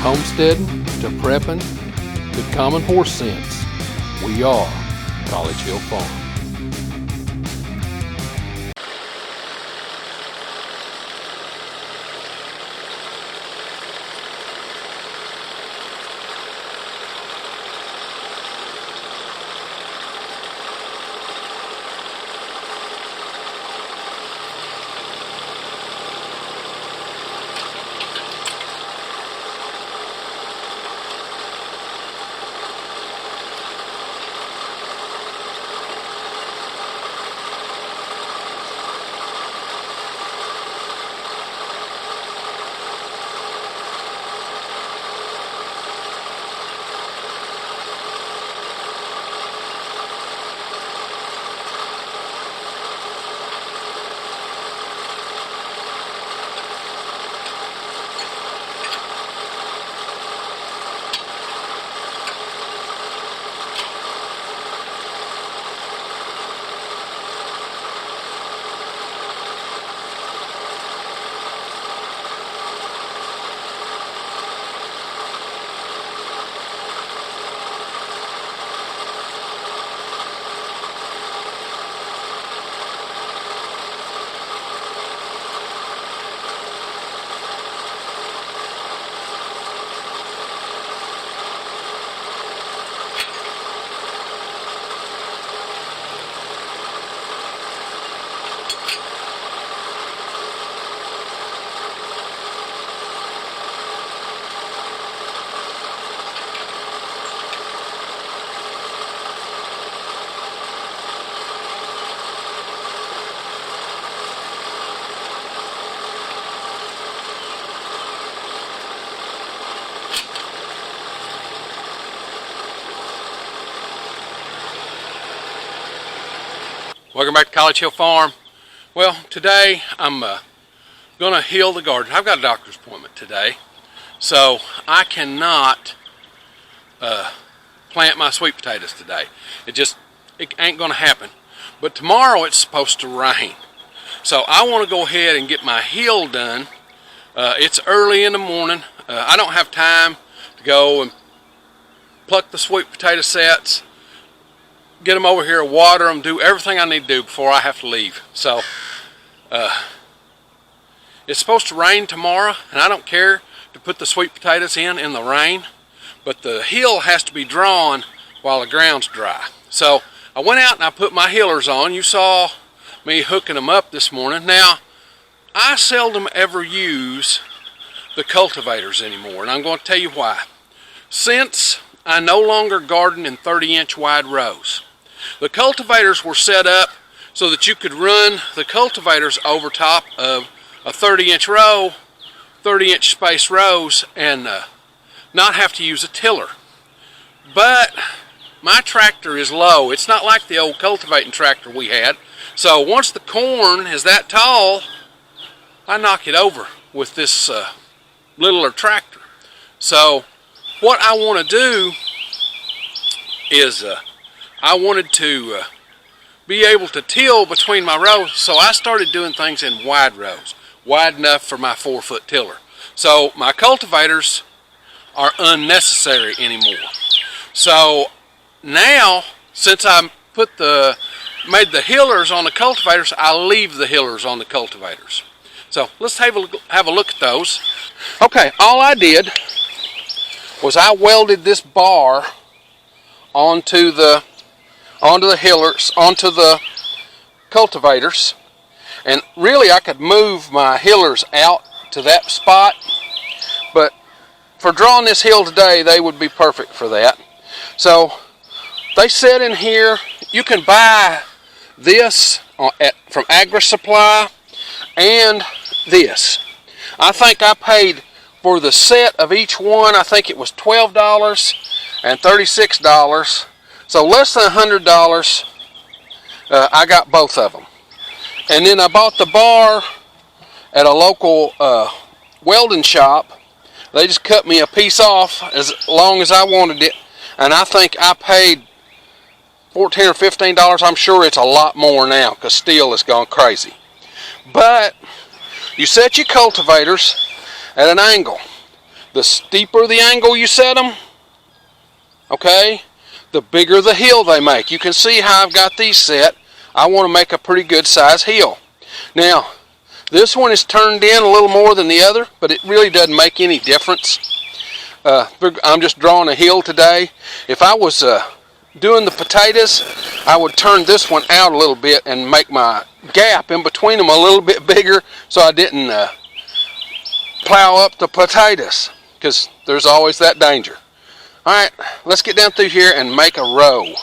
homesteading to prepping to common horse sense, we are College Hill Farm. Welcome back to College Hill Farm. Well, today I'm going to hill the garden. I've got a doctor's appointment today, so I cannot plant my sweet potatoes today. It ain't going to happen. But tomorrow it's supposed to rain. So I want to go ahead and get my hill done. It's early in the morning. I don't have time to go and pluck the sweet potato sets, get them over here, water them, do everything I need to do before I have to leave. So it's supposed to rain tomorrow, and I don't care to put the sweet potatoes in the rain, but the hill has to be drawn while the ground's dry. So I went out and I put my hillers on. You saw me hooking them up this morning. Now, I seldom ever use the cultivators anymore, and I'm going to tell you why. Since I no longer garden in 30-inch wide rows, the cultivators were set up so that you could run the cultivators over top of a 30-inch row, 30-inch space rows, and not have to use a tiller. But my tractor is low. It's not like the old cultivating tractor we had. So once the corn is that tall, I knock it over with this littler tractor. So what I want to do is I wanted to be able to till between my rows, so I started doing things in wide rows, wide enough for my 4-foot tiller. So my cultivators are unnecessary anymore. So now, since I made the hillers on the cultivators, I leave the hillers on the cultivators. So let's have a look at those. Okay, all I did was I welded this bar onto the hillers, onto the cultivators, and really I could move my hillers out to that spot, but for drawing this hill today, they would be perfect for that. So they sit in here. You can buy this from Agri Supply and this. I think I paid for the set of each one, I think it was $12 and $36. So less than $100, I got both of them. And then I bought the bar at a local welding shop. They just cut me a piece off as long as I wanted it. And I think I paid $14 or $15. I'm sure it's a lot more now because steel has gone crazy. But you set your cultivators at an angle. the steeper the angle you set them, okay, the bigger the hill they make. You can see how I've got these set. I want to make a pretty good size hill. Now, this one is turned in a little more than the other, but it really doesn't make any difference. I'm just drawing a hill today. If I was doing the potatoes, I would turn this one out a little bit and make my gap in between them a little bit bigger so I didn't plow up the potatoes, because there's always that danger. Alright, let's get down through here and make a row.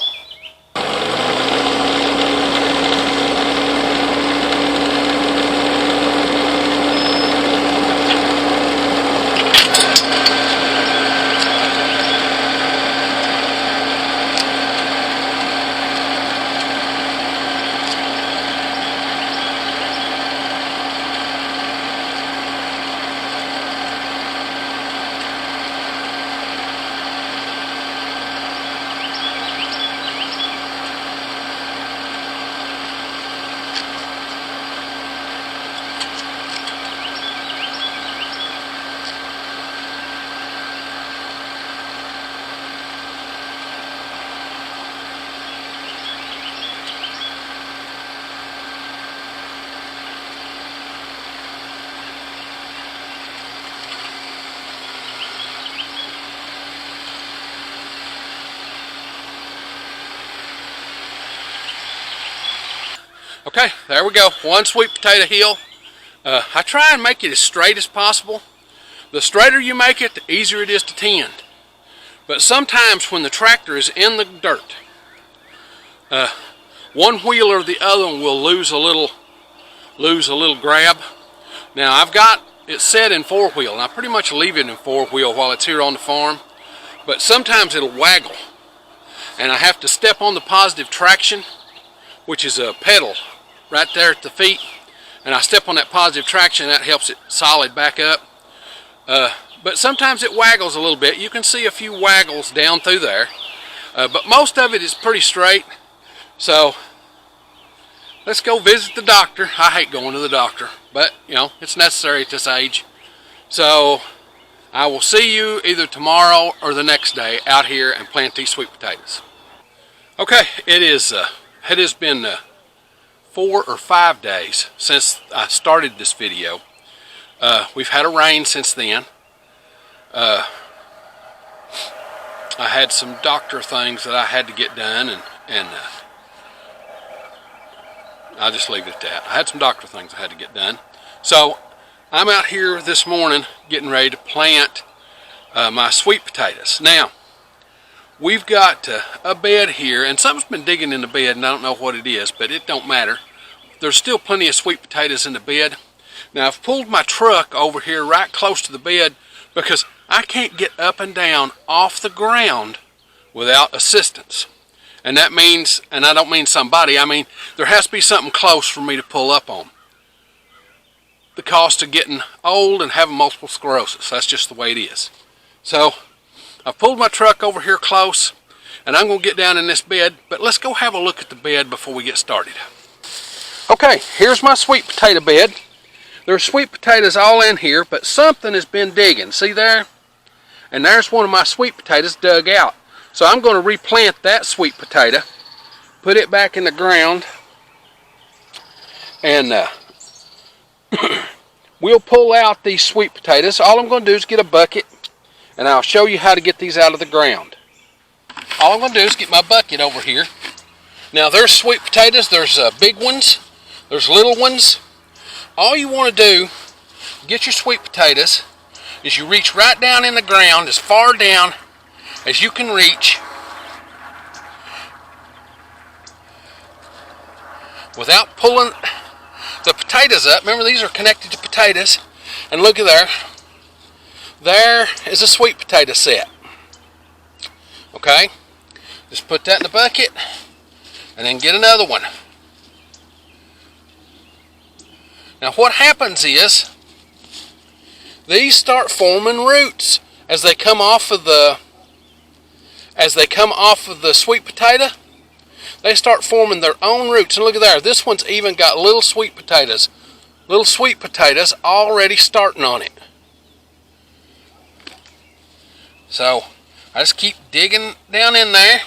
Okay, there we go. One sweet potato hill. I try and make it as straight as possible. The straighter you make it, the easier it is to tend. But sometimes when the tractor is in the dirt, one wheel or the other one will lose a little grab. Now I've got it set in 4-wheel, and I pretty much leave it in 4-wheel while it's here on the farm. But sometimes it'll waggle, and I have to step on the positive traction, which is a pedal right there at the feet, and I step on that positive traction. That helps it solid back up. But sometimes it waggles a little bit. You can see a few waggles down through there, but most of it is pretty straight. So let's go visit the doctor. I hate going to the doctor, but you know, it's necessary at this age. So I will see you either tomorrow or the next day out here and plant these sweet potatoes. Okay, it has been 4 or 5 days since I started this video. We've had a rain since then. I had some doctor things that I had to get done, and I'll just leave it at that. I had some doctor things I had to get done. So I'm out here this morning getting ready to plant my sweet potatoes. Now, we've got a bed here, and something's been digging in the bed, and I don't know what it is, but it don't matter. There's still plenty of sweet potatoes in the bed. Now, I've pulled my truck over here right close to the bed because I can't get up and down off the ground without assistance. And that means, and I don't mean somebody, I mean there has to be something close for me to pull up on. The cost of getting old and having multiple sclerosis, that's just the way it is. So I've pulled my truck over here close, and I'm going to get down in this bed, but let's go have a look at the bed before we get started. Okay, here's my sweet potato bed. There's sweet potatoes all in here, but something has been digging. See there? And there's one of my sweet potatoes dug out. So I'm going to replant that sweet potato, put it back in the ground, and we'll pull out these sweet potatoes. All I'm going to do is get a bucket, and I'll show you how to get these out of the ground. All I'm going to do is get my bucket over here. Now there's sweet potatoes, there's big ones, there's little ones. All you want to do, get your sweet potatoes, is you reach right down in the ground, as far down as you can reach, without pulling the potatoes up. Remember, these are connected to potatoes. And look at there. There is a sweet potato set. Okay? Just put that in the bucket, and then get another one. Now what happens is, these start forming roots as they come off of the sweet potato. They start forming their own roots. And look at there, this one's even got little sweet potatoes already starting on it. So I just keep digging down in there.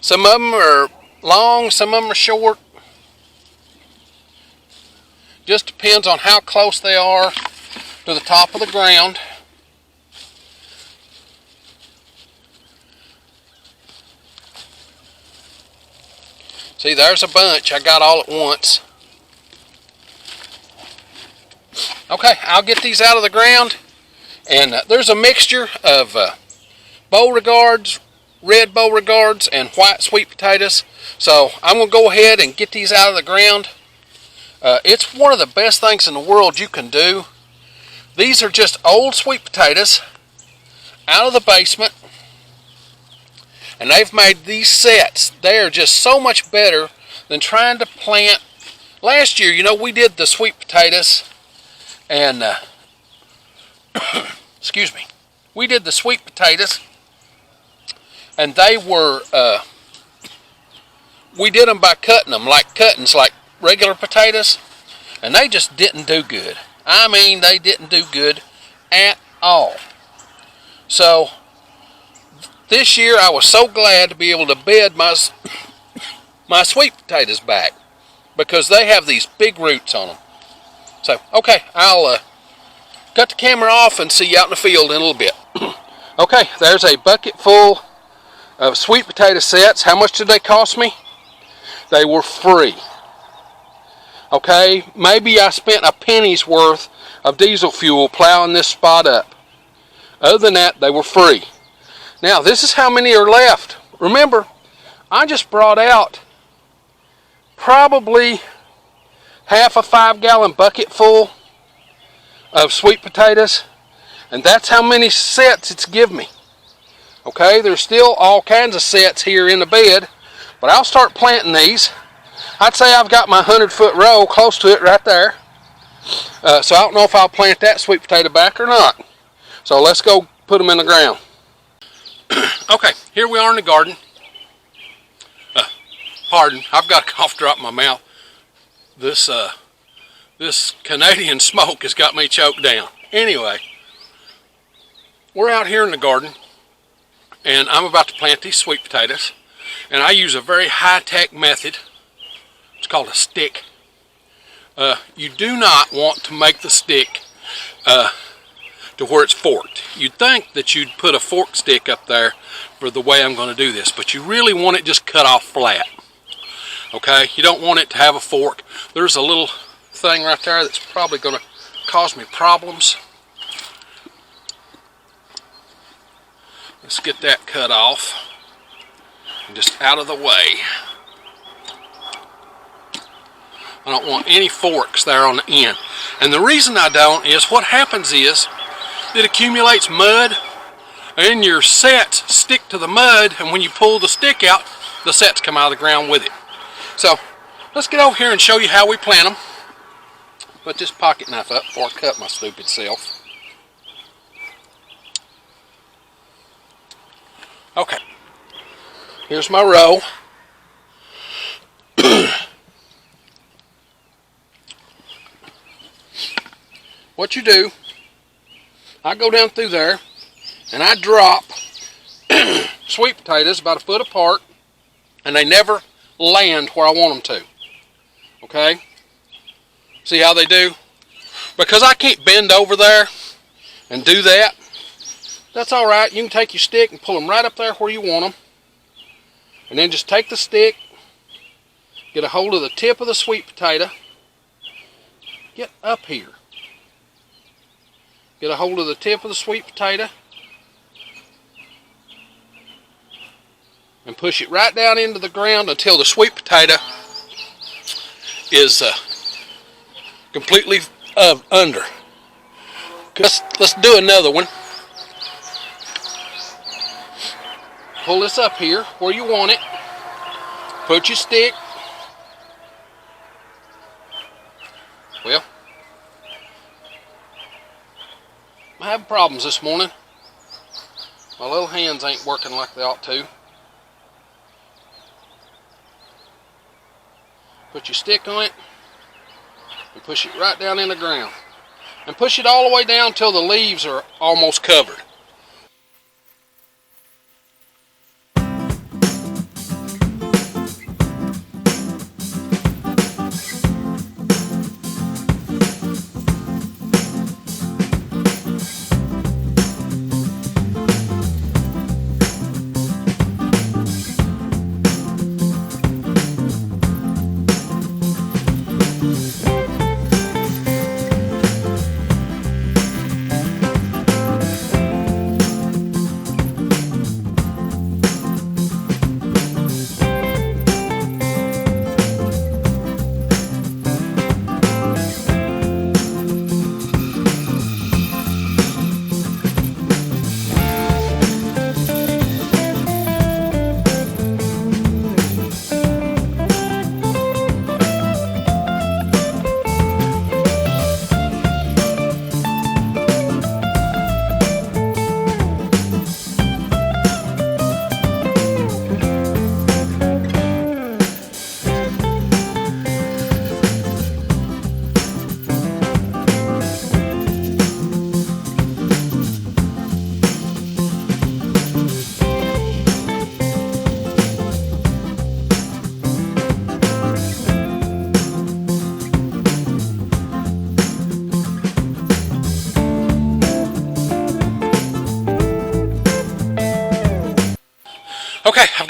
Some of them are long, some of them are short. Just depends on how close they are to the top of the ground. See, there's a bunch I got all at once. Okay, I'll get these out of the ground. And there's a mixture of Beauregards, red Beauregards, and white sweet potatoes. So I'm going to go ahead and get these out of the ground. It's one of the best things in the world you can do. These are just old sweet potatoes out of the basement. And they've made these sets. They are just so much better than trying to plant. Last year, you know, we did the sweet potatoes. And, excuse me. We did the sweet potatoes. And they were, we did them by cutting them, like cuttings, like regular potatoes. And they just didn't do good. I mean, they didn't do good at all. So, this year I was so glad to be able to bed my sweet potatoes back, because they have these big roots on them. So, okay, I'll cut the camera off and see you out in the field in a little bit. Okay, there's a bucket full of sweet potato sets. How much did they cost me? They were free. Okay, maybe I spent a penny's worth of diesel fuel plowing this spot up. Other than that, they were free. Now, this is how many are left. Remember, I just brought out probably half a 5-gallon bucket full of sweet potatoes, and that's how many sets it's give me. Okay, there's still all kinds of sets here in the bed, but I'll start planting these. I'd say I've got my 100-foot row close to it right there. So I don't know if I'll plant that sweet potato back or not. So let's go put them in the ground. Okay, here we are in the garden. Pardon, I've got a cough drop in my mouth. This Canadian smoke has got me choked down. Anyway, we're out here in the garden, and I'm about to plant these sweet potatoes. And I use a very high-tech method. It's called a stick. You do not want to make the stick to where it's forked. You'd think that you'd put a fork stick up there for the way I'm going to do this, but you really want it just cut off flat. Okay, you don't want it to have a fork. There's a little thing right there that's probably going to cause me problems. Let's get that cut off and just out of the way. I don't want any forks there on the end. And the reason I don't is what happens is it accumulates mud, and your sets stick to the mud, and when you pull the stick out, the sets come out of the ground with it. So let's get over here and show you how we plant them. Put this pocket knife up before I cut my stupid self. Okay, here's my row. What you do, I go down through there and I drop sweet potatoes about a foot apart, and they never land where I want them to. Okay? See how they do? Because I can't bend over there and do that. That's alright. You can take your stick and pull them right up there where you want them. And then just take the stick, get a hold of the tip of the sweet potato, get up here. Get a hold of the tip of the sweet potato and push it right down into the ground until the sweet potato is completely under. Let's do another one. Pull this up here where you want it. Put your stick. Well, I'm having problems this morning. My little hands ain't working like they ought to. Put your stick on it and push it right down in the ground. And push it all the way down till the leaves are almost covered.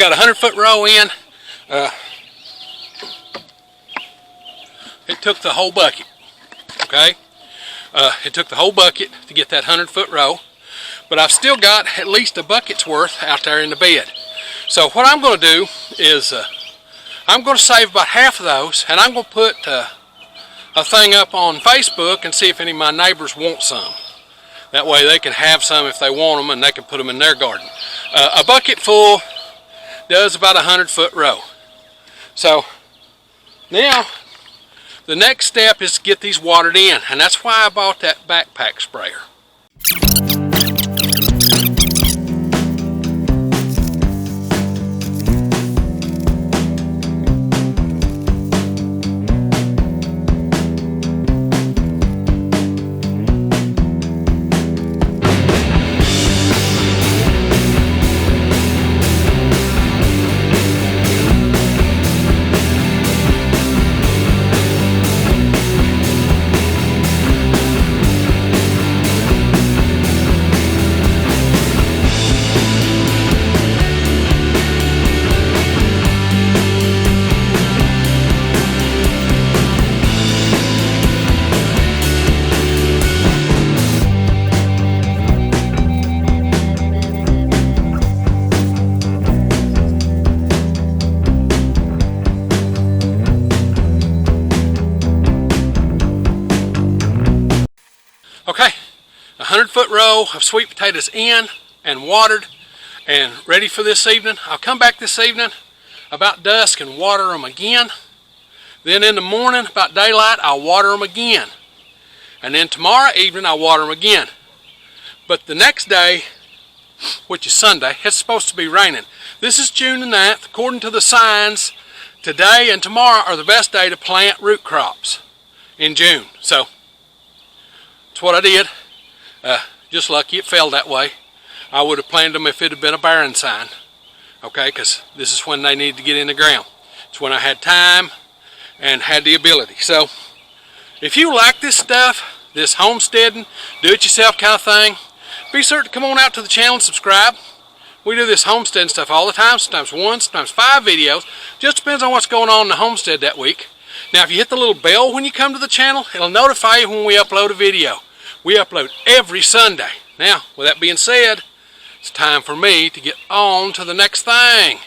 got a 100-foot row in. It took the whole bucket, okay? It took the whole bucket to get that 100-foot row, but I've still got at least a bucket's worth out there in the bed. So what I'm going to do is I'm going to save about half of those, and I'm going to put a thing up on Facebook and see if any of my neighbors want some. That way they can have some if they want them, and they can put them in their garden. A bucket full does about a 100-foot row. So now the next step is to get these watered in, and that's why I bought that backpack sprayer. Okay, a 100-foot row of sweet potatoes in and watered and ready for this evening. I'll come back this evening about dusk and water them again. Then in the morning, about daylight, I'll water them again. And then tomorrow evening, I'll water them again. But the next day, which is Sunday, it's supposed to be raining. This is June the 9th. According to the signs, today and tomorrow are the best day to plant root crops in June. So that's what I did. Just lucky it fell that way. I would have planted them if it had been a barren sign. Okay, because this is when they need to get in the ground. It's when I had time and had the ability. So if you like this stuff, this homesteading, do-it-yourself kind of thing, be sure to come on out to the channel and subscribe. We do this homesteading stuff all the time, sometimes 1, sometimes 5 videos. Just depends on what's going on in the homestead that week. Now if you hit the little bell when you come to the channel, it'll notify you when we upload a video. We upload every Sunday. Now, with that being said, it's time for me to get on to the next thing.